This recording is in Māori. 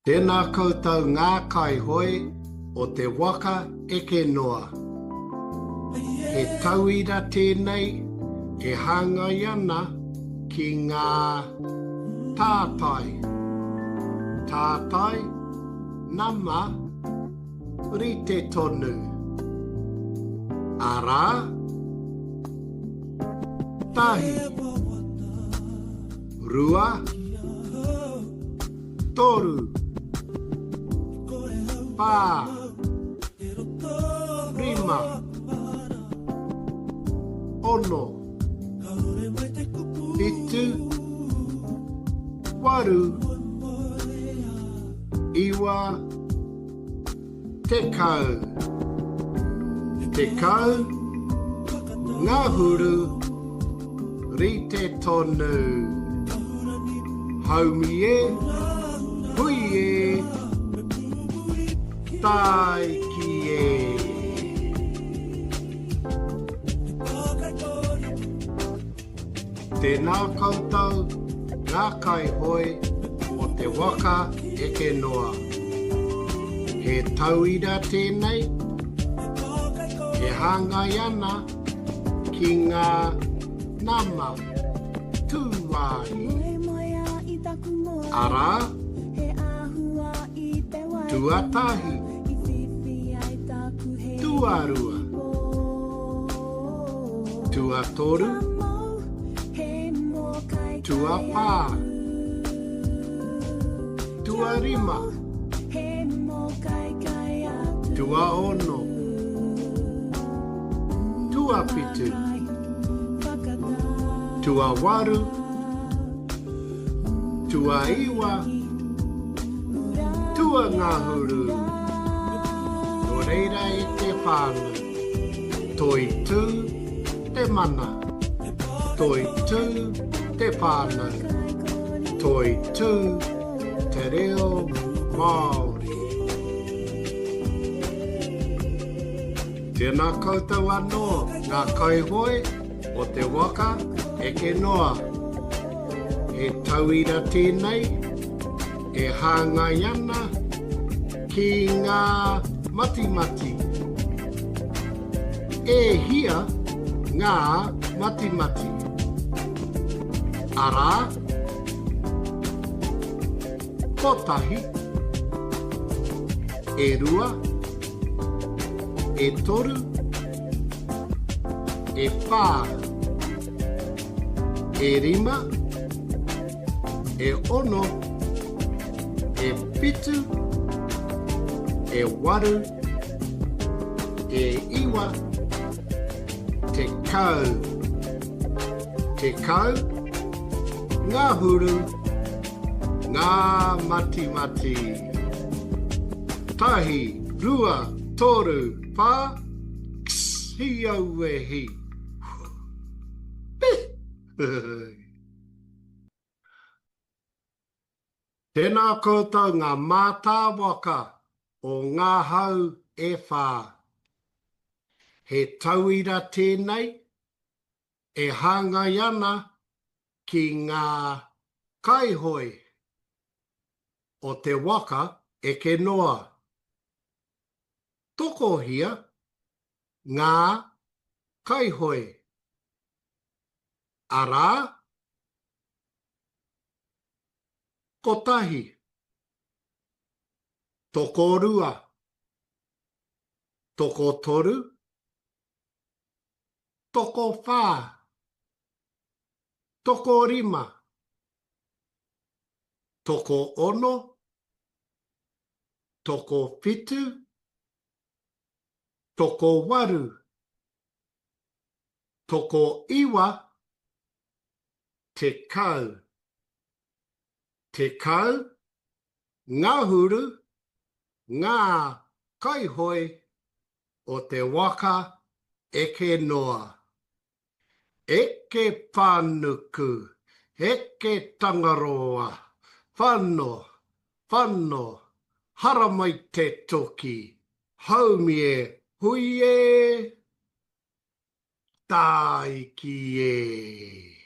Tēnā koutou ngā kaihoi o te waka eke noa. He tauira tēnei e hangai ana ki ngā tātai. Tātai, nama, rite tonu. Ara, tahi, rua, toru, pā, rima, ono, itu, waru, iwa, tekau. Tekau, ngahuru, rite tonu. Haumi e, hui e, tai ki e. Tēnā koutou ngā kaihoi o te waka eke noa. He tauira tēnei, he hangai ana ki ngā nama tūai. Ara, tuatahi, tuarua, tuatoru, tuapā, tuarima, tuaono, tuapitu, tuawaru, tuaiwa, tuangahuru. Nō reira e te whānau, toi tū te mana, toi tū te whānau, toi tū te reo Māori. Tēnā koutou anō ngā kaihoi o te waka eke noa. E tauira tēnei, e hāngai ana ki ngā matimati. E hia ngā matimati. Ara, kotahi, e rua, e toru, e pā, e rima, e ono, e pitu, e waru, e iwa, te kau. Te kau, ngā huru, ngā matimati. Tahi, rua, toru, pā, hi au e hi. Tēnā koutou ngā mātāwaka o ngā hau e whā. He tauira tēnei, e hangai ana ki ngā kaihoi o te waka eke noa. Tokohia ngā kaihoi. Ara, kotahi, toko rua, toko toru, toko whā, toko rima, toko ono, toko whitu, toko waru, toko iwa, te kau. Te kau, ngā huru, ngā kaihoi o te waka eke noa. Eke pānuku, eke tangaroa, whano, whano, haramai te toki, haumi e, hui e, tai ki e.